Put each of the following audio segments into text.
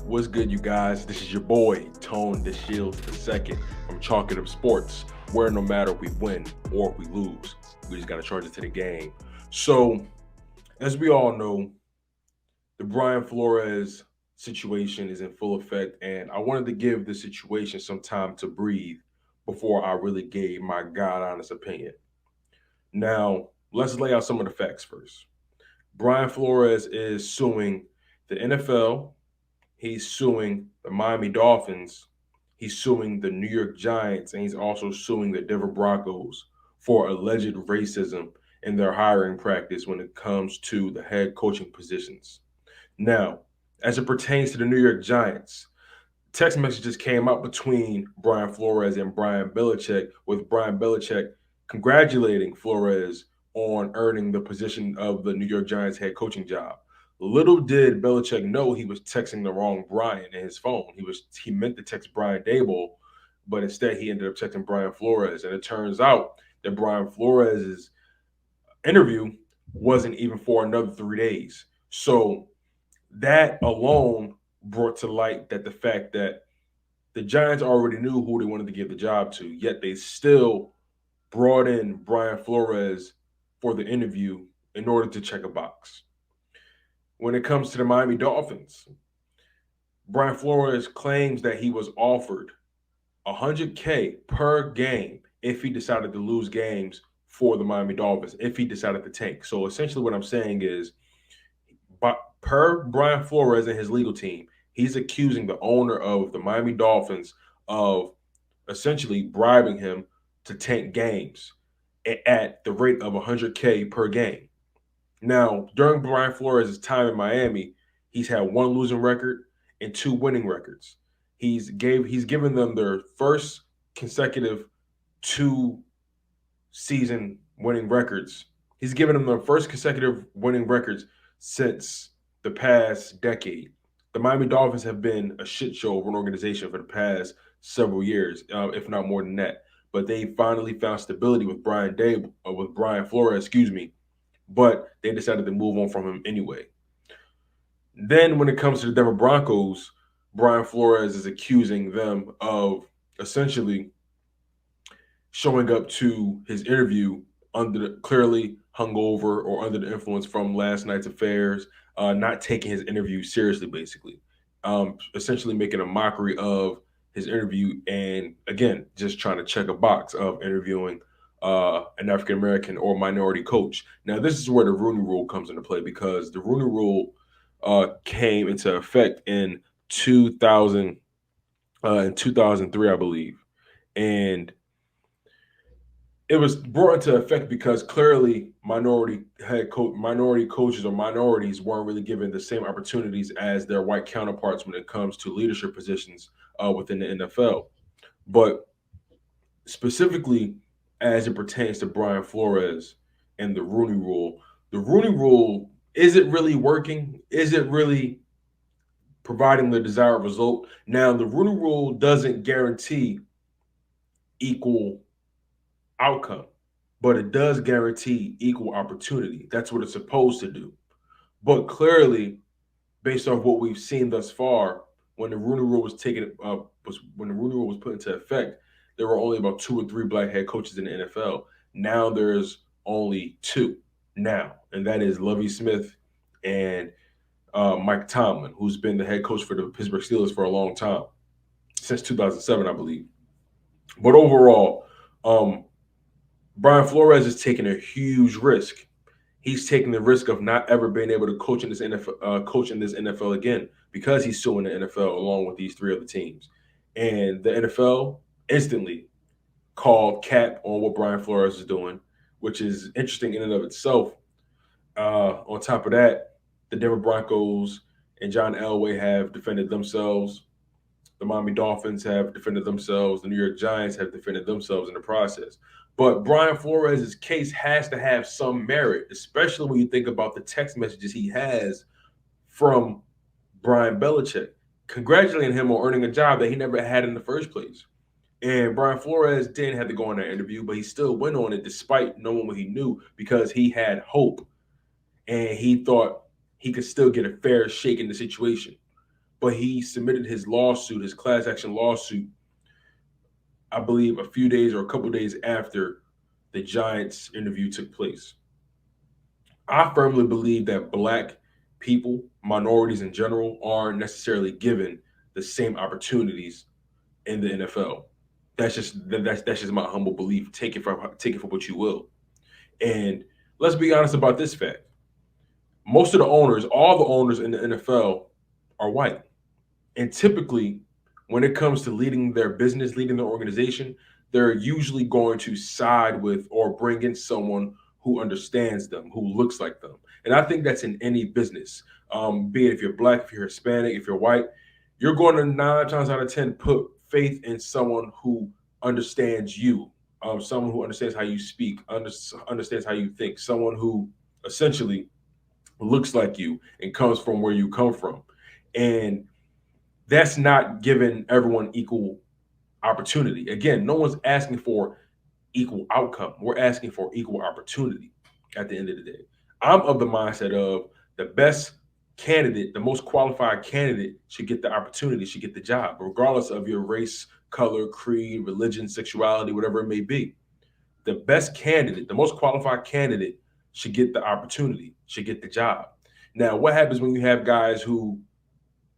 What's good, you guys? This is your boy, Tone the Shields II from Chalk It Up Sports, where no matter we win or we lose, we just got to charge it to the game. So, as we all know, the Brian Flores situation is in full effect, and I wanted to give the situation some time to breathe before I really gave my God honest opinion. Now, let's lay out some of the facts first. Brian Flores is suing the NFL. He's suing the Miami Dolphins. He's suing the New York Giants, and he's also suing the Denver Broncos for alleged racism in their hiring practice when it comes to the head coaching positions. Now, as it pertains to the New York Giants, text messages came out between Brian Flores and Brian Belichick, with Brian Belichick congratulating Flores on earning the position of the New York Giants head coaching job. Little did Belichick know he was texting the wrong Brian in his phone. He meant to text Brian Dable, but instead he ended up texting Brian Flores. And it turns out that Brian Flores' interview wasn't even for another 3 days. So that alone brought to light that the fact that the Giants already knew who they wanted to give the job to, yet they still brought in Brian Flores for the interview in order to check a box. When it comes to the Miami Dolphins, Brian Flores claims that he was offered 100K per game if he decided to lose games for the Miami Dolphins, if he decided to tank. So essentially, what I'm saying is, per Brian Flores and his legal team, he's accusing the owner of the Miami Dolphins of essentially bribing him to tank games at the rate of 100K per game. Now, during Brian Flores' time in Miami, he's had one losing record and two winning records. He's given them their first consecutive two season winning records. He's given them their first consecutive winning records since the past decade. The Miami Dolphins have been a shit show of an organization for the past several years, if not more than that. But they finally found stability with Brian Flores, excuse me. But they decided to move on from him anyway. Then, when it comes to the Denver Broncos, Brian Flores is accusing them of essentially showing up to his interview clearly hungover or under the influence from last night's affairs, not taking his interview seriously, basically, essentially making a mockery of his interview, and again, just trying to check a box of interviewing an African American or minority coach. Now, this is where the Rooney Rule comes into play, because the Rooney Rule came into effect in 2003, I believe, and it was brought into effect because clearly minority coaches or minorities weren't really given the same opportunities as their white counterparts when it comes to leadership positions within the NFL. But specifically, as it pertains to Brian Flores and the Rooney Rule, is it really working? Is it really providing the desired result? Now, the Rooney Rule doesn't guarantee equal outcome, but it does guarantee equal opportunity. That's what it's supposed to do. But clearly, based on what we've seen thus far, when the Rooney Rule when the Rooney Rule was put into effect, there were only about two or three black head coaches in the NFL. Now there's only two now, and that is Lovie Smith and Mike Tomlin, who's been the head coach for the Pittsburgh Steelers for a long time, since 2007, I believe. But overall, Brian Flores is taking a huge risk. He's taking the risk of not ever being able to coach in this NFL again, because he's suing the NFL along with these three other teams. And the NFL instantly called cap on what Brian Flores is doing, which is interesting in and of itself. On top of that, the Denver Broncos and John Elway have defended themselves. The Miami Dolphins have defended themselves. The New York Giants have defended themselves in the process. But Brian Flores' case has to have some merit, especially when you think about the text messages he has from Brian Belichick, congratulating him on earning a job that he never had in the first place. And Brian Flores didn't have to go on that interview, but he still went on it despite knowing what he knew, because he had hope and he thought he could still get a fair shake in the situation. but he submitted his lawsuit, his class action lawsuit, I believe a few days or a couple days after the Giants interview took place. I firmly believe that black people, minorities in general, aren't necessarily given the same opportunities in the NFL. That's just my humble belief. Take it for what you will. And let's be honest about this fact. Most of the owners, all the owners in the NFL are white. And typically, when it comes to leading their business, leading their organization, they're usually going to side with or bring in someone who understands them, who looks like them. And I think that's in any business, be it if you're black, if you're Hispanic, if you're white, you're going to 9 times out of 10 put faith in someone who understands you, someone who understands how you speak, understands how you think, someone who essentially looks like you and comes from where you come from. And that's not giving everyone equal opportunity. Again, no one's asking for equal outcome. We're asking for equal opportunity at the end of the day. I'm of the mindset of the best candidate, the most qualified candidate should get the opportunity, should get the job, regardless of your race, color, creed, religion, sexuality, whatever it may be. The best candidate, the most qualified candidate should get the opportunity, should get the job. Now, what happens when you have guys who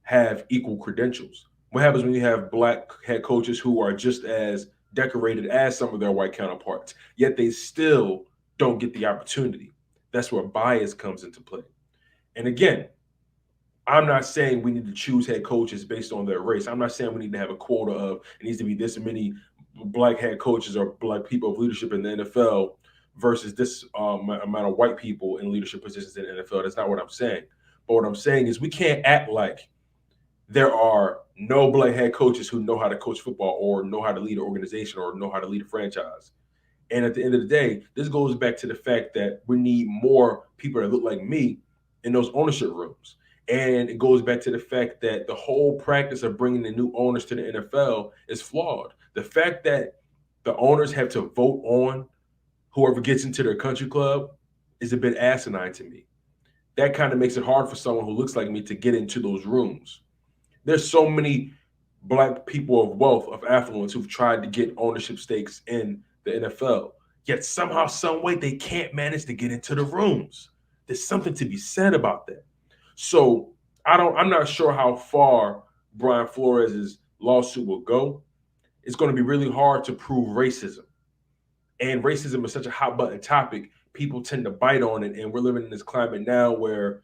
have equal credentials? What happens when you have black head coaches who are just as decorated as some of their white counterparts, yet they still don't get the opportunity? That's where bias comes into play. And again, I'm not saying we need to choose head coaches based on their race. I'm not saying we need to have a quota of it needs to be this many black head coaches or black people of leadership in the NFL versus this amount of white people in leadership positions in the NFL. That's not what I'm saying. But what I'm saying is we can't act like there are no black head coaches who know how to coach football or know how to lead an organization or know how to lead a franchise. And at the end of the day, this goes back to the fact that we need more people that look like me in those ownership rooms. And it goes back to the fact that the whole practice of bringing the new owners to the NFL is flawed. The fact that the owners have to vote on whoever gets into their country club is a bit asinine to me. That kind of makes it hard for someone who looks like me to get into those rooms. There's so many black people of wealth, of affluence, who've tried to get ownership stakes in the NFL. Yet somehow, some way, they can't manage to get into the rooms. There's something to be said about that. So I'm not sure how far Brian Flores' lawsuit will go. It's going to be really hard to prove racism. And racism is such a hot button topic. People tend to bite on it. And we're living in this climate now where,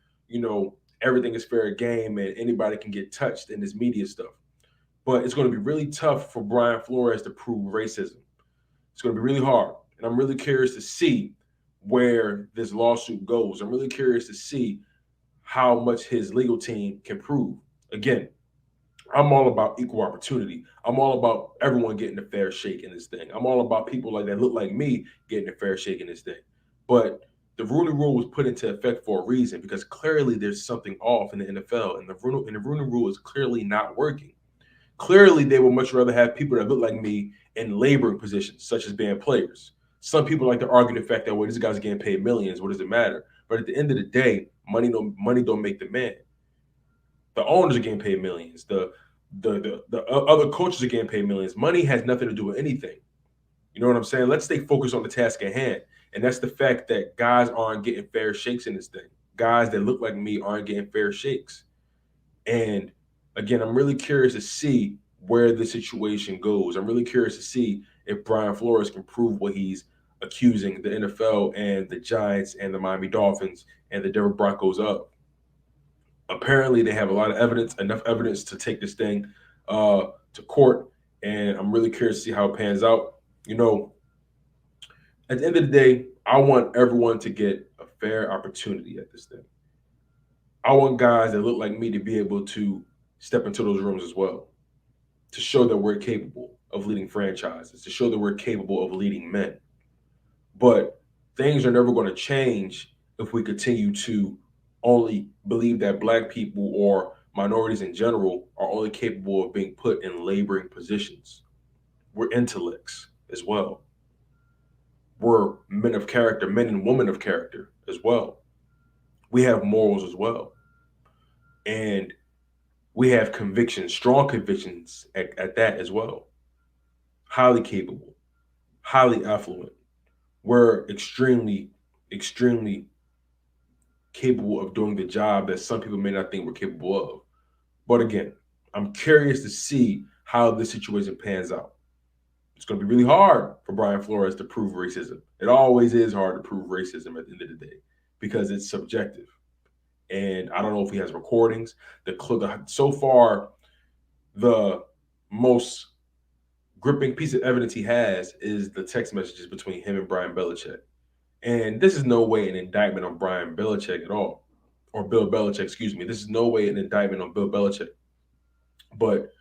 everything is fair game and anybody can get touched in this media stuff. But it's going to be really tough for Brian Flores to prove racism. It's going to be really hard. And I'm really curious to see where this lawsuit goes. I'm really curious to see how much his legal team can prove. Again, I'm all about equal opportunity. I'm all about everyone getting a fair shake in this thing. I'm all about people like that look like me getting a fair shake in this thing. But the Rooney Rule was put into effect for a reason because clearly there's something off in the NFL, and the Rooney Rule is clearly not working. Clearly, they would much rather have people that look like me in laboring positions, such as being players. Some people like to argue the fact that, well, these guys are getting paid millions. What does it matter? But at the end of the day, money don't make the man. The owners are getting paid millions. The other coaches are getting paid millions. Money has nothing to do with anything. You know what I'm saying? Let's stay focused on the task at hand. And that's the fact that guys aren't getting fair shakes in this thing. Guys that look like me aren't getting fair shakes. And again, I'm really curious to see where the situation goes. I'm really curious to see if Brian Flores can prove what he's accusing the NFL and the Giants and the Miami Dolphins and the Denver Broncos of. Apparently, they have a lot of evidence, enough evidence to take this thing to court. And I'm really curious to see how it pans out. At the end of the day, I want everyone to get a fair opportunity at this thing. I want guys that look like me to be able to step into those rooms as well, to show that we're capable of leading franchises, to show that we're capable of leading men. But things are never going to change if we continue to only believe that black people or minorities in general are only capable of being put in laboring positions. We're intellects as well. We're men of character, men and women of character as well. We have morals as well. And We have convictions, strong convictions at that as well. Highly capable, highly affluent. We're extremely capable of doing the job that some people may not think we're capable of. But again, I'm curious to see how this situation pans out. It's going to be really hard for Brian Flores to prove racism. It always is hard to prove racism at the end of the day because it's subjective. And I don't know if he has recordings. So far, the most gripping piece of evidence he has is the text messages between him and Brian Belichick. And this is no way an indictment on Brian Belichick at all, or Bill Belichick, excuse me. This is no way an indictment on Bill Belichick. But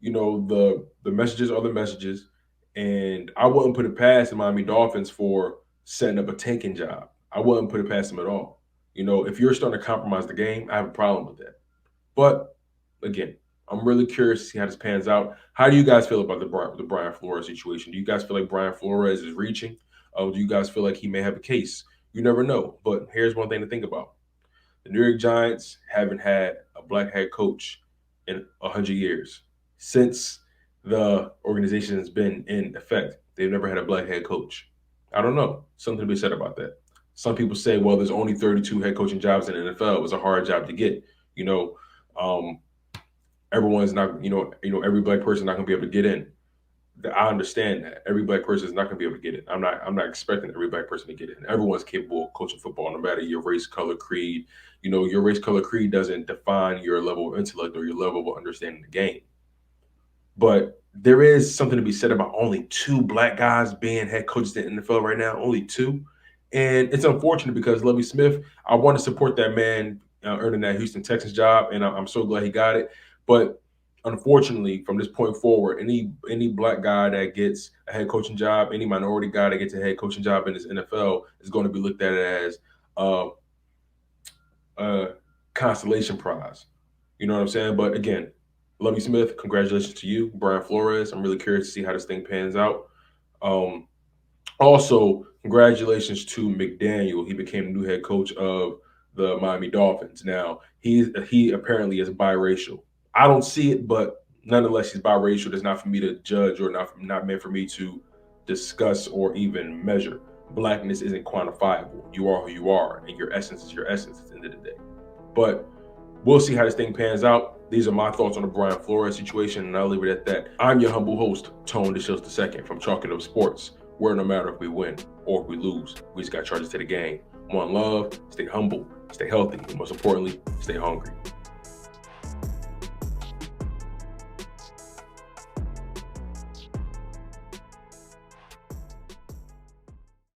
the messages are the messages, and I wouldn't put it past the Miami Dolphins for setting up a tanking job. I wouldn't put it past them at all. If you're starting to compromise the game, I have a problem with that. But again, I'm really curious to see how this pans out. How do you guys feel about the Brian Flores situation? Do you guys feel like Brian Flores is reaching? Do you guys feel like he may have a case? You never know. But here's one thing to think about: the New York Giants haven't had a black head coach in 100 years. Since the organization has been in effect, they've never had a black head coach. I don't know. Something to be said about that. Some people say, well, there's only 32 head coaching jobs in the NFL. It was a hard job to get. Um, everyone's not, every black person not going to be able to get in. I understand that every black person is not going to be able to get in. I'm not expecting every black person to get in. Everyone's capable of coaching football, no matter your race, color, creed. Your race, color, creed doesn't define your level of intellect or your level of understanding the game. But there is something to be said about only two black guys being head coaches in the NFL right now. Only two. And it's unfortunate because Lovie Smith, I want to support that man earning that Houston Texans job, and I'm so glad he got it. But unfortunately, from this point forward, any black guy that gets a head coaching job, any minority guy that gets a head coaching job in this NFL is going to be looked at as a consolation prize. You know what I'm saying? But again, Lovie Smith, congratulations to you. Brian Flores, I'm really curious to see how this thing pans out. Also, congratulations to McDaniel. He became the new head coach of the Miami Dolphins. Now, he apparently is biracial. I don't see it, but nonetheless, he's biracial. It's not for me to judge or not meant for me to discuss or even measure. Blackness isn't quantifiable. You are who you are, and your essence is your essence at the end of the day. But we'll see how this thing pans out. These are my thoughts on the Brian Flores situation, and I'll leave it at that. I'm your humble host, Tone DeShields II from Chalking Up Sports, where no matter if we win or if we lose, we just got charges to the game. One love, stay humble, stay healthy, and most importantly, stay hungry.